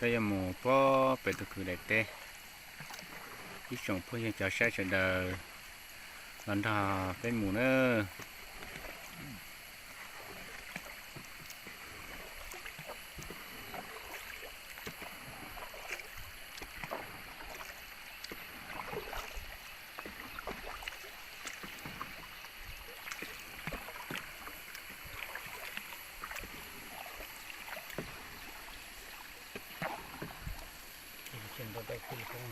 bây giờ mù po về từ cứ đẹp tê ít trồng po hiện cho sai chuyện đời lần thà bên mù nữa chuyện đó đây không không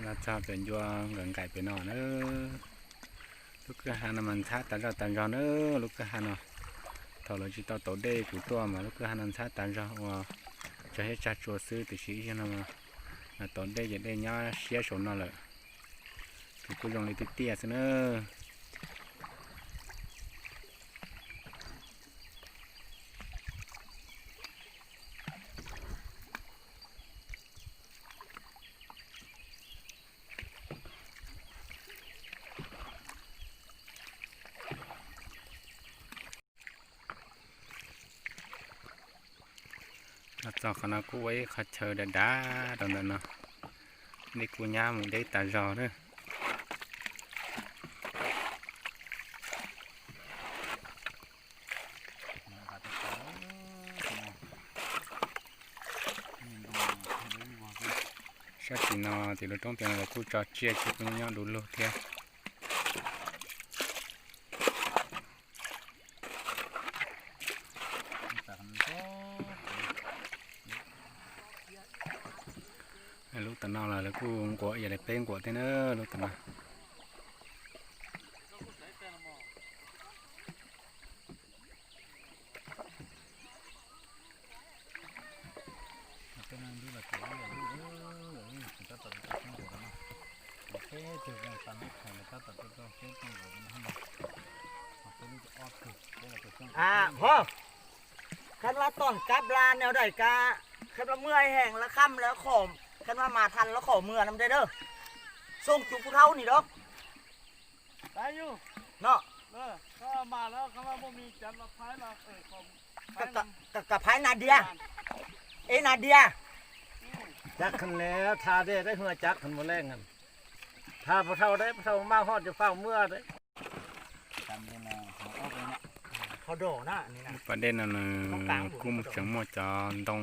là choเป็นยัวgần càyเป็นนอนnữa lúc cái hàng mình sát tàn ra nữa lúc cái hàng thầu là chỉ tao tổ đê của tôi mà lúc cái hàng sát tàn ra cho hết cha chùa sư thì chỉ cho nó mà là tổ đê giờ đây nhá xé số nó lại thì cứ dùng lấy tí tia xem nữa cho khả năng cú ấy khát chờ đá đồng đồng nó đi cú nhá mình đấy tà giò nữa chắc thì nó thì nó trong tiền là cú trò chia với nhau đủ luôn theo lúc tận nào là cú của giờ đẹp tên của thế nữa lúc tận nàoพ่อคันว่าต้นกับลานแนวใดกะคันว่าเมื่อยแห้งแล้วค่ำแล้วขอมคันว่ามาทันแล้วขอเมื่อนำได้เด้อส่งจุกผู้เฒ่านี่ดอก ได้อยู่ เนาะ ก็มาแล้วคำว่าบ่มีจันทร์ละท้ายละผม กับพายนาเดียนาเดีย จักขันแล้วทาได้เหือจักขันมาแรงกันทาพอเท่าได้พอเท่ามาฮอดจะเฝ้าเมื่อได้ เขาโดนะนี่นะ ประเด็นนั้นกุ้มเฉียงหมดจอนตรง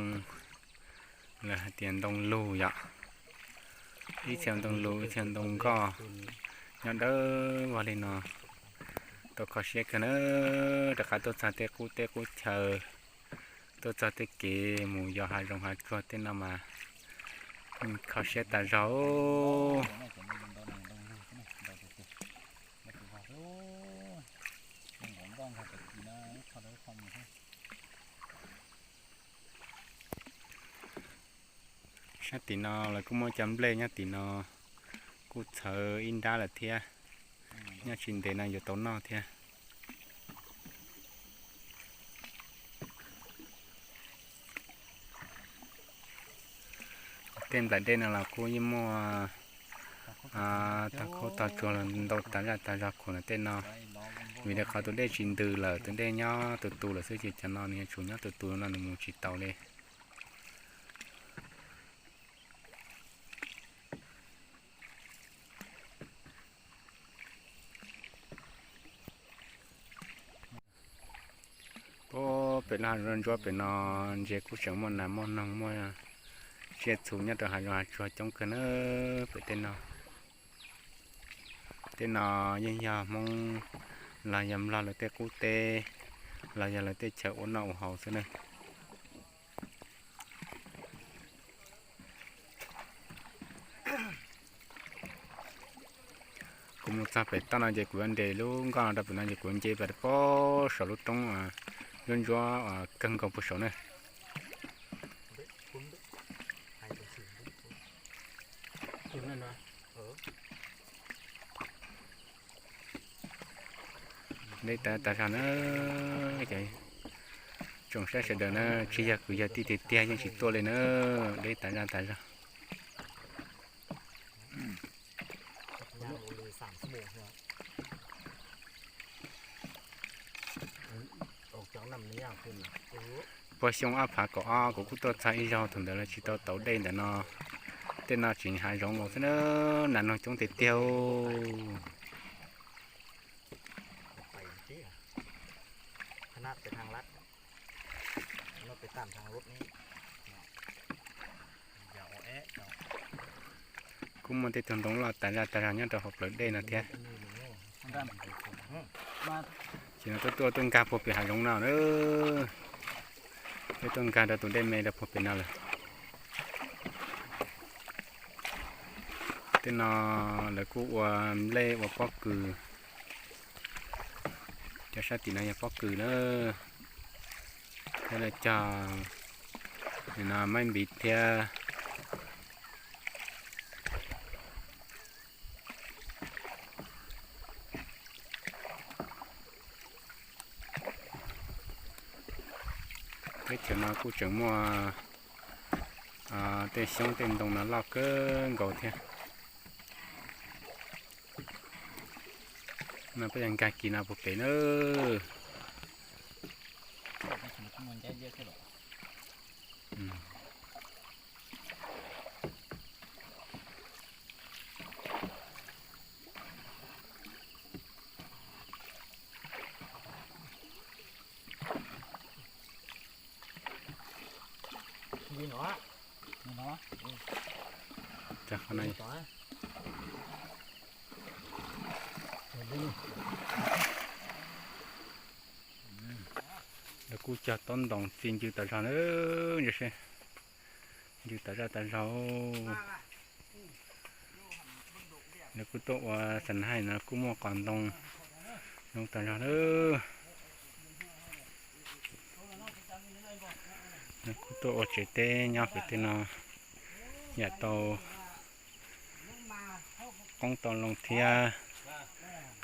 เลยเตียนตรงรูอ่ะอีเฉียงตรงรูอีเฉียงตรงก็ยันเด้อว่าเลยเนาะตัวเขาเช็คกันเนอะแต่ขาตัวซาเตกูเชอตัวซาเตเกหมูยอหายรงหายก็เต้นมาเขาเช็คแต่เรา nhá tí nó là cũng muốn chấm lên nhá tí nó cú chờ in ra là thia nhá trình thế này giờ tốn nó thia tên lại đây là cô như mua ta cô ta cho là đâu ta ra của nó tên nó vì để khó tôi đây trình từ là tôi đây nhá từ từ là sẽ chỉ cho nó này chủ nhá từ từ nó là một chỉ tàu đâyเป็นร้านร้านจัวเป็นนอนเจ้ากู้เฉียงมันน้ำมันน้องมวยเจ้าสูงเนี่ยตัวหายาจัวจงกันเป็นเต้นนอยังยามองลายยำลาเลยเตะกู้เตะลายยำเลยเตะเช้าอ้นเอาเห่าซะเลยกูมุ่งจะเป็นตั้งใจกูอันเดียวลุงก็ได้เป็นตั้งใจกูอันเดียวไปพอสรุปตรงย้อนจัวกังกับผู้ชมเนี่ยđây ta ta ra nó cái trồng sẽ được nó chỉ giờ cứ giờ tí tí tia nhưng chỉ to lên nữa đấy tại ra ยาวเลย3 ชั่วโมงเนาะออกจากน้ำนี้อ่ะคุณพอช่วงอาผาก็ก็กูตัวใช้ยาวถึงเดี๋ยวเราchỉตัวเต่าเด่นแต่เนาะแต่เนาะจิงหายร้องงงซะเนาะนั่นน้องจงติดเตียว ไปที่ขนาดไปทางลัดเราไปตามทางรถนี้อย่าเอาแอะเนาะ กูมันติดตรงเราแต่ละเนี่ยเราหอบเลยได้นะเทีย มา chỉ là tôi tuân ca phổ biến hải giống nào nữa cái tuân ca đã tuân đêm này là phổ biến nào rồi tên nó là cụ lê và phó cử cho sao thì này là phó cử nữa đây là trò này là mấy bị theo cái chuyện nào cũng chẳng mua tên sống tên đồng nó lọc cơ gầu thế mà bây giờ cái kỳ nào bộ bể nữa gì nữa nó chắc hôm nay là cú chặt tôn đồng xin chữ tại sao nữa như thế chữ tại sao là cú tổ sẵn hay là cú mua còn đồng đồng tại sao nữa là cú tổ chế tê nhau phải tên nó nhà tàu con tàu lồng thia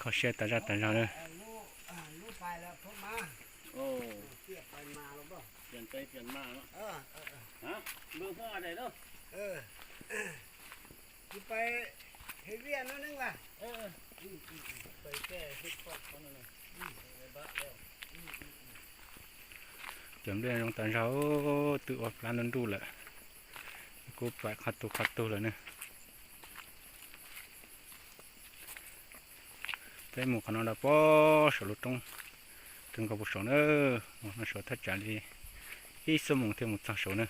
เขาเชื่อแต่เราเลยโอ้เปลี่ยนไปมาแล้วป่ะเปลี่ยนไปเปลี่ยนมาแล้วฮะมือพ่ออะไรเนาะไปเฮเวียนนั่นนึงว่ะไปแก้ฮิตพอดเขานั่นเลยจำเรื่องตอนเราtựออกร้านนั้นดูแหละกูไปขัดตัวเลยเนี่ยcái mùa nó đã bỏ sổ lụt trong cái bộ sổ nữa nó sổ thắt chặt đi ít số mùng thêm một trăm sổ nữa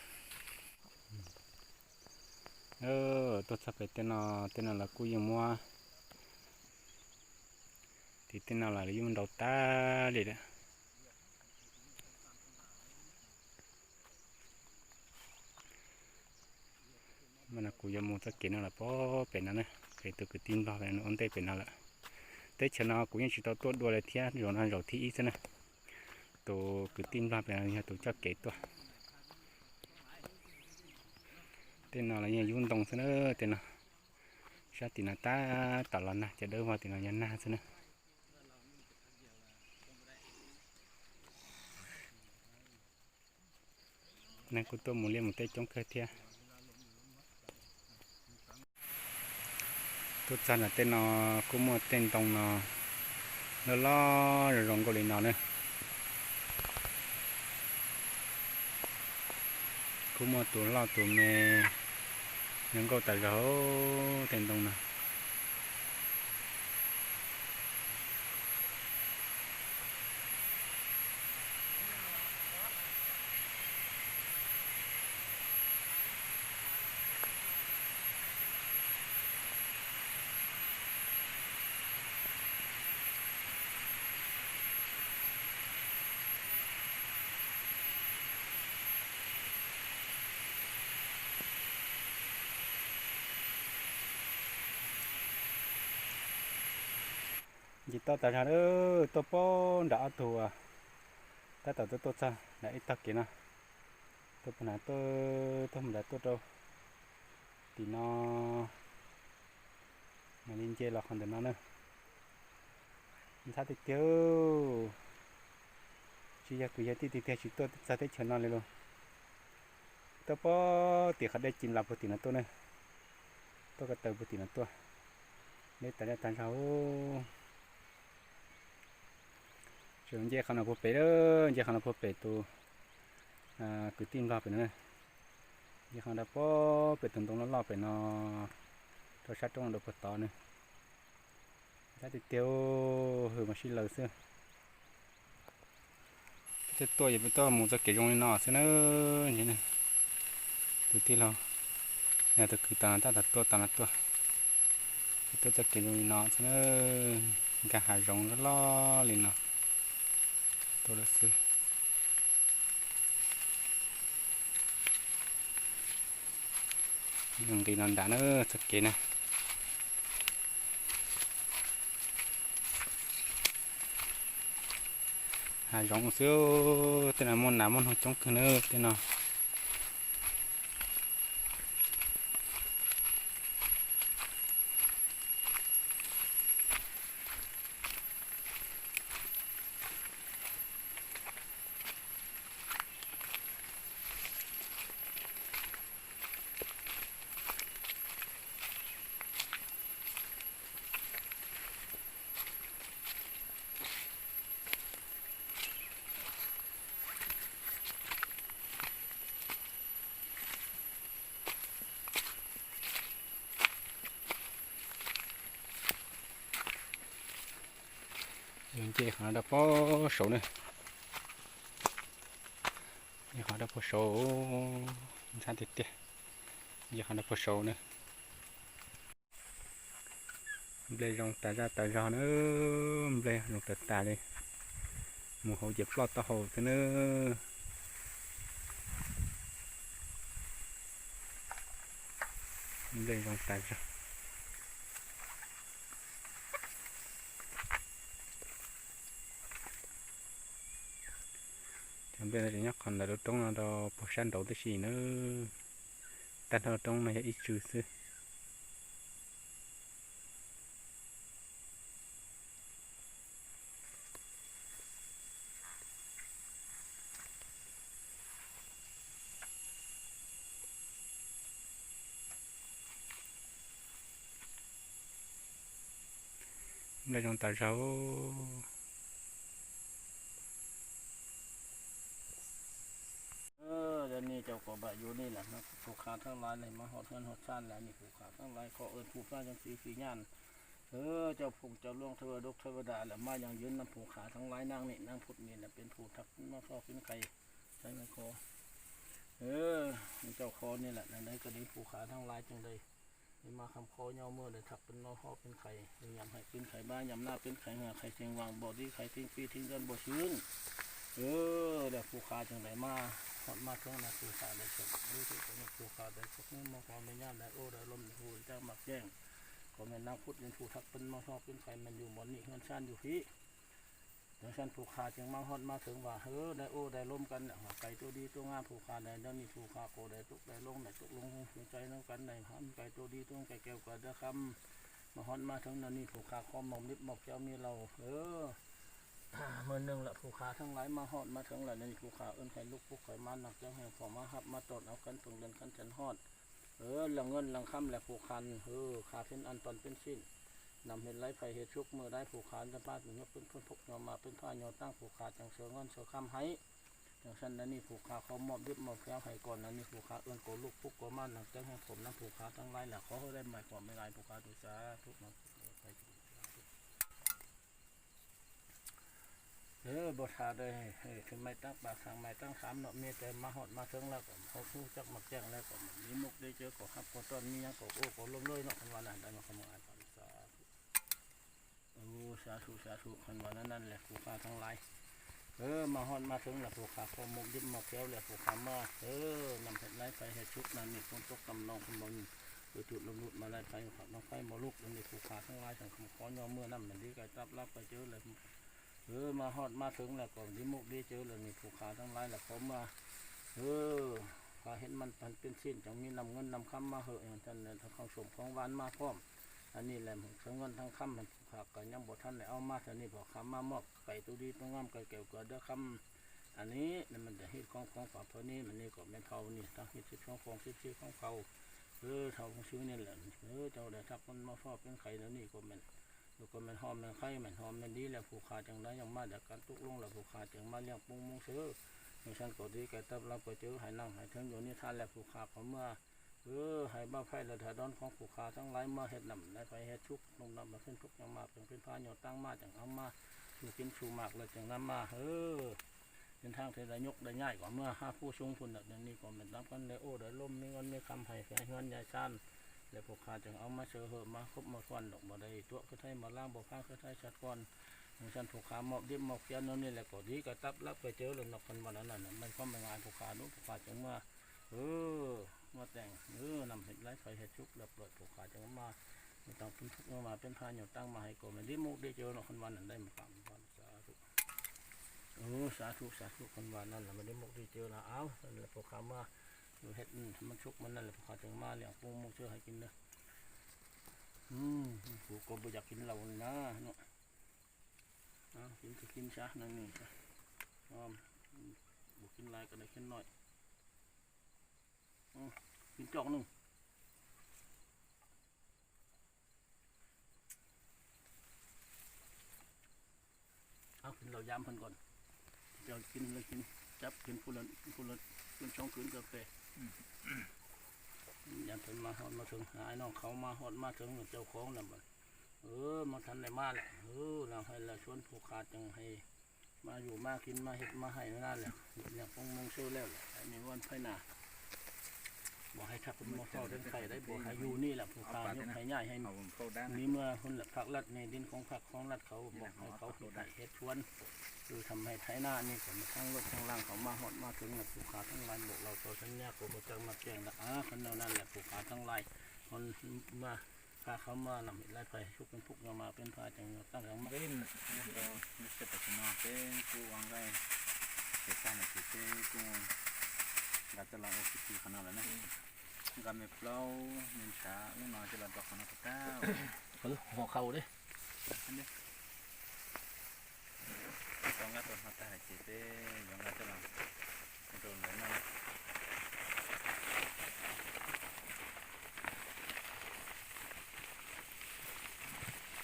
tôi sắp phải tên nào là cú yên mua thì tên nào là yên đầu ta đi đấy mà là cú yên mua tất kiến là bỏ bền nữa cái từ cái tin vào cái nó ổn định bền là tết cho nó cũng như chỉ tao tốt đua lại thia rồi nó rồi thi thế này tổ cứ tin vào về nhà tổ chức kể tôi tên nào là nhà dung đồng thế nữa tên nào sao thì nó ta tạo lần này chỉ đỡ vào thì nó nhà na thế này này cô tôi muốn lên một tay chống cơ thia tôi cho là tên nó cũng một tên đồng nó lo rồi rong có liền nào nữa cũng một tuổi lo tuổi mẹ những câu tài gấu tên đồng nào chỉ tao tại sao nữa tôi po đã thua à ta tao tôi sao đã ít tắc kia nè tôi bữa nay tôi không đã tốt đâu thì nó lên chơi là không được nó nữa mình thấy được chưa chỉ giờ cứ giờ tí chỉ tôi sao thấy chấn non luôn tôi bỏ tiền khát để chín làm bữa tiền tôi này tôi có tờ bữa tiền tôi để tại đây sao trường giờ khăn nào bữa bể đó giờ khăn nào bữa bể tôi cứ tin lo bể nữa giờ khăn nào bỏ bể từng nó lo bể nó tôi sát trong được bữa to này đã thì tiêu hử mà xin lời xưa thế tôi bây giờ muốn cho cái giống nó xem nó như này từ tí lâu nhà tôi cứ tàn ta đặt tôi tôi cho cái giống nó xem nó cả hai giống nó lo liền nó tôi đã xưa nhưng cái non đã nó cho cái này hai giống xíu tên là môn nào môn trong cái nữa tên nào chị họ đã có số này họ đã có số sao thì tiền giờ họ đã có số này đây rong ta ra nữa đây rong ta đây một hồ dẹp lót ta hồ thế nữa đây rong ta ra bây giờ nhắc còn là đồ trong là đồ bột sản đầu tới gì nữa tan đồ trong này ít chữ xưa đây trong tài rauนี่เจ้าก็บะอยู่นี่แหละนะผู้ขาทั้งหลายเลยมาหอดเงินหอดชานแล้วนี่ผู้ขาทั้งหลายขอผู้ฟ้าจังสีญาณเจ้าพงเจ้าล่วงเทวดกเทวดาแหละมาอย่างยืนนำผู้ขาทั้งหลายนางนี่นางพุทธนี่แหละเป็นผู้ทักมาเข้าขึ้นใครใช่ไหมคอเจ้าคอนี่แหละในกรณีผู้ขาทั้งหลายจังเลยมาคำคอย่อเมื่อเลยทักเป็นนอหอเป็นไข่ยำให้เป็นไข่บ้ายำหน้าเป็นไข่เหงาไข่เชียงวางบ่อดีไข่ทิ้งปีทิ้งเดินบ่อชื้นเดี๋ยวผู้ขาจังเลยมามาเครื่องนาผู้ขาได้สุดรู้สึกว่าผู้ขาได้สุดนี่มาความไม่ยากได้โอ้ได้ลมหูเจ้าหมักแจ้งก็แม่นางพุทธเป็นผู้ทักเป็นมาชอบเป็นไข่มันอยู่บนนี้เงินชันอยู่พี่เดี๋ยวชันผู้ขาจึงมาฮอดมาถึงว่าได้โอ้ได้ลมกันไก่ตัวดีตัวงามผู้ขาได้เดี๋ยวนี้ผู้ขาโกได้ตุกได้ลงได้ตุกลงหัวใจน้องกันได้หันไก่ตัวดีตัวไก่แก้วก็ได้คำมาฮอดมาถึงเดี๋ยวนี้ผู้ขาคอมหมอมนิบหมอกเจ้ามีเราเมื่อนึงละผู้ขาทั้งหลายมาฮอดมาถึงละนี่ผู้ขาเอิ้นไข่ลูกผู้ไข่มาหนักจังแห่งขอมาหับมาตดเอากันตรงเดินกันฉันฮอดหลังเงินหลังค่ำแหละผู้คันขาเป็นอันตอนเป็นสิ้นนำเห็นไรไฟเห็ดชุกเมื่อได้ผู้ขาจะพาถึงยกเป็นพกยอมาเป็นผ้ายอตั้งผู้ขาจังเสือเงินเสือค่ำให้อย่างเช่นนั้นนี่ผู้ขาเขามอบยึดมอบแก้วให้ก่อนนั้นนี่ผู้ขาเอิ้นโกลูกผู้ก็มาหนักจังแห่งผมนั้นผู้ขาทั้งหลายแหละขอให้ได้หมายความไม่ไรผู้ขาตุสาทุกนั้นบทหาได้ถึงไม่ตั้งปากทางไม่ตั้งสามเนาะมีแต่มาหอดมาถึงแล้วก็เขาพูดจักหมักแจ้งแล้วก็มีมุกได้เจอก็ครับก็ต้นมียังก็โอ้ก็ล้มเลยเนาะคนวันนั้นได้มาขโมยผ่านสาธุสาธุคนวันนั้นแหละผู้ค้าทั้งหลายมาหอดมาถึงแล้วผู้ค้าพอมุกยิ้มมาเกี้ยวแล้วผู้ค้ามานำเห็ดไร้ไฟเห็ดชุกนั่นนี่คนตกกำนองคนบนจุดลมลุดมาไล่ไฟขับน้องไฟมาลุกนั่นนี่ผู้ค้าทั้งหลายสังคมขอยอเมื่อนั่นเหมือนที่ไก่ตับรับไปเจอเลยมาฮอดมาถึงแล้วก็ดิมุกดีเจอแล้วนี่ผู้ขาทั้งหลายแล้วเขามาพาเห็นมันเป็นสิ้นจังมีนำเงินนำคำมาเหอะอย่างท่านเนี่ยทางของสมของหวานมาพร้อมอันนี้แหละทั้งเงินทั้งคำมันผู้ขาก็ยังบ่ท่านเลยเอามาท่านนี่พอคำมามอบไก่ตัวดีตัวงามไก่เกี่ยวกับเด้อค อันนี้นั่นมันจะเฮ็ดของฝาเพิ่นนี่มันนี่ก็แม่นเท่านี่ทั้งเฮ็ด10ของ10ของเขาเท่าของซื้อนี่แหละเจ้าได้ทักคนมาฟอกเป็นไข่แล้วนี่ก็แม่นแล้วก็แม่นหอมแม่นไข่แม่นหอมแม่นดีแล้วผู้ค้าจังได้ยังมาจากการตกลงแล้วผู้ค้าจังมาเลี้ยงปุงมุงซื้ออย่างฉันก็ดีแกตับรับก็เจอให้นั่งให้ถึงอยู่นี่ท่านแล้วผู้ค้าเขาเมื่อให้บ้าไฟและถาดอนของผู้ค้าทั้งหลายมาเฮ็ดนำได้ไปเฮ็ดชุกลงนำมาขึ้นทุกยังมาเป็นผ้าหยดตั้งมาจังเอามาอยู่กินชูหมากแล้วจังนำมาเป็นทางที่ได้ยกได้ง่ายกว่าเมื่อห้าผู้ชงพุ่นแบบนี้ก็เป็นรับกันเลยได้ล่มมีเงินมีคำให้แฟนเงินยายชันแล้วพวกข้าจึงเอามาเชื่อเหอะมาคบมาควันดอกมาได้ตัวคือไทยมาล่างบอกข้าคือไทยชัดก่อนฉันพวกข้าหมอบดิบหมอบเพียนนั่นนี่แหละก็ดีก็ตับรับไปเจอเลยนกคนวันนั้นน่ะมันก็ไม่ง่ายพวกข้านู้พวกข้าจึงมามาแต่งนำเห็ดไร้ไฟเห็ดชุกแล้วเปิดพวกข้าจึงมาไม่ต้องเป็นทุกมาเป็นพาอยู่ตั้งมาให้ก็มันดิมุกได้เจอนกคนวันนั้นได้มาฟังวันสาธุสาธุคนว่านั่นแหละมันได้มุกที่เจอนะเอานั่นแหละพวกเขามาอยู่เห็ดมันชุกมันนั่นแหละพวกเขาจึงมาเลี้ยงปูมุกเชื่อให้กินเนอะผู้ก็ไม่อยากกินเรานะเนาะกินจะกินซะนั่นนี่ซะบุกินลายก็ได้แค่น้อยกินจอกหนึ่งเอากินเรายำเพิ่นก่อนจะกินเลยกินจับกินคนละเป็นช่องคืนกาแฟยันถึงมาหอดมาถึงหายน้องเขามาหอดมาถึงเจ้าของแล้วมันมาทันได้มาแหละเราให้เราชวนผูกขาดจังให้มาอยู่มากินมาเห็ดมาให้นั่นแหละอย่างฟงมงเชื่อแล้วแหละไอ้นี่วันไผ่นาบอกให้ทักมาเข้าเดินไข่ได้บอกให้อยู่นี่แหละผูกขาดยกให้ง่ายให้นี่เมื่อคนหลักพักรัดในดินของพักของรัดเขาบอกให้เขาเห็ดชวนคือทำให้ไถนานี่ผมทั้งรถทั้งล่างเขามาหดมาถึงผูกขาทั้งลายบอกเราตัวฉันเนี่ยกูจะมาแจ้งนะคนเดียวนั่นแหละผูกขาทั้งลายคนมาพาเขามานำเห็ดไล่ไปชุกเป็นพุกมาเป็นพาจังตั้งแต่มา Bên nó sẽ tập nó cái cu ăn cái sao mà chỉ cái cu gạt cho là ok thì khả năng là này gạt mệt lâu mình xả uống nó cho là đọc nó cao họ khâu đấy anh đi còn gạt tuần họ ta chỉ cái giống gạt cho là tuần đấy này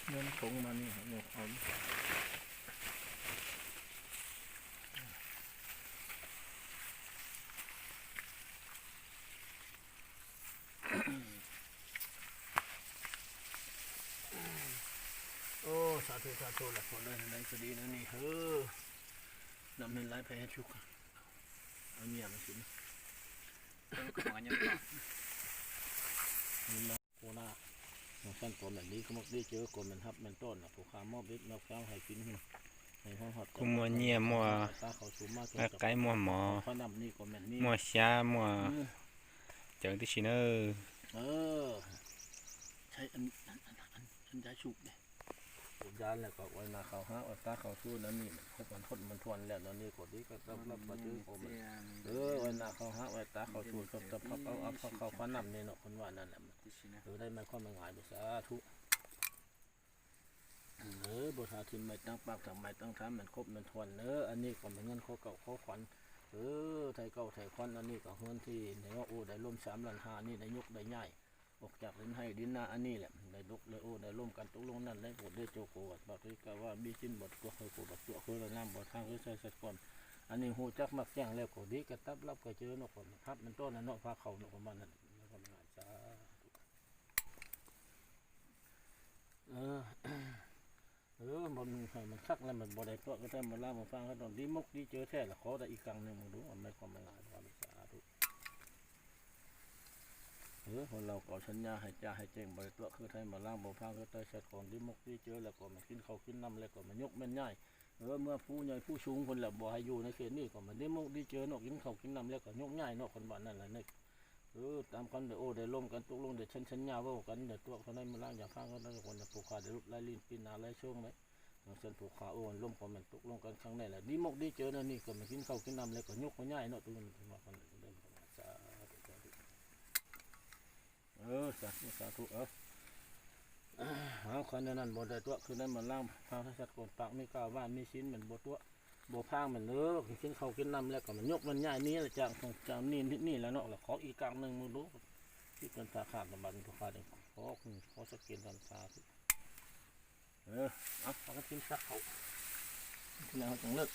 nên cũng màนี่หมกอมสาธุสาธุแหละคนเลยในคดีนั่นนี่นำเงินไล่ไปให้ชุกเอาเมียมาสิ cũng có những cái นี่นะโคนาขั้นตอนแบบนี้เขาบอกได้เจอคนมันทับมันต้นผู้ค้ามอบบิ๊กมาแก้วให้กินในห้องหอด cũng mua nhẹ mua เขาสูงมาก cái mua mỏ เขานำนี่ก็แม่นนี่ mua xa mua chẳng tí xí nữa ใช่อันยาฉุกเนี่ยยาแล้วก็ไว้นาเขาฮะอัตราเขาสู้นั่นนี่พวกมันทนมันทวนแล้วนั่นนี่ก็ดีก็รับมาซื้อผมไว้นาเขาฮะไว้ตาเขาสู้จบพับเอาเขาฟันนำเนี่ยเนาะคนว่านั่นแหละได้ไม่ค่อยมันหายไปสาธุบทหาทิมไม่ตั้งปากทำไมตั้งทำมันครบมันทวนอันนี้ก็เป็นเงินข้อเก่าข้อขวัญไทยเก่าไทยควันอันนี้ก็เงินที่ในว่าได้ร่วม3 ล้าน5นี่ได้ยกได้ง่ายออกจากดินให้ดินนาอันนี้แหละได้ลุกเลยได้ร่วมกันตกลงนั่นได้บทได้โจโกวัดบอกที่กว่าบีจินบทก็เคยกูบักตัวเคยละน้ำบททางเคยใส่สัตว์ก่อนอันนี้หูจักมักแจ้งแล้วก็ดีกระตับรับก็เจอนกคนครับมันต้นนกพาเขานกประมาณนั้นแล้วก็งานจ้ามันให้มันคักแล้วมันบ่ได้ตัวก็ได้มาล่ามาฟังก็ตอนดีมกดีเจอแท้ละขอได้อีกครั้งหนึ่งมาดูมันไม่ความงานความสาธุคนเราก็สัญญาให้จ่าให้แจ้งบริตัวคือไทยมาล่างบ่ฟังก็ได้ชัดก่อนดีมกดีเจอแล้วก็มันกินข้าวกินน้ำแล้วก็มันยกแม่นง่ายเมื่อผู้ใหญ่ผู้สูงคนละบ่ให้อยู่ในเขตนี้ก็มันดีมกดีเจอนกกินข้าวกินน้ำแล้วก็ยกง่ายนกคนบ้านนั่นแหละนี่ตามกันเดี๋ยวได้ร่วมกันตกลงเดี๋ยวสัญญาว่ากันเดี๋ยวตัวเขาได้มาล่างอย่างฟังก็ได้คนจะผูกขาดเดี๋ยวไล่ลิ้นปีนาไล่ช่วงไหมฉันผูกขาร่วมกันมันตกลงกันครั้งนี้แหละดีมกดีเจอนั่นนี่ก็มันกินข้าวกินน้ำแล้วก็ยกง่ายเนาะตัวมันมาคนเดินเข้ามาสาธุสาธุหาคนนั้นบ่ได้ตัวคือได้มาล่างพาทัศน์ก่อนปากไม่กล้าว่ามีชิ้นเหมือนบ่ตัว บ่พางเหมือนเด้อกินข้าวกินน้ำแล้วก็มันยกมันใหญ่นี้แหละจางของจางนี่แล้วเนาะแล้วขออีกกลางหนึงมือรู้ที่เป็นสาขาดบันทุกขาเด้ขอสกินตอนสาธุเอาพากันกินซักเขาที่แล้วจังเลิก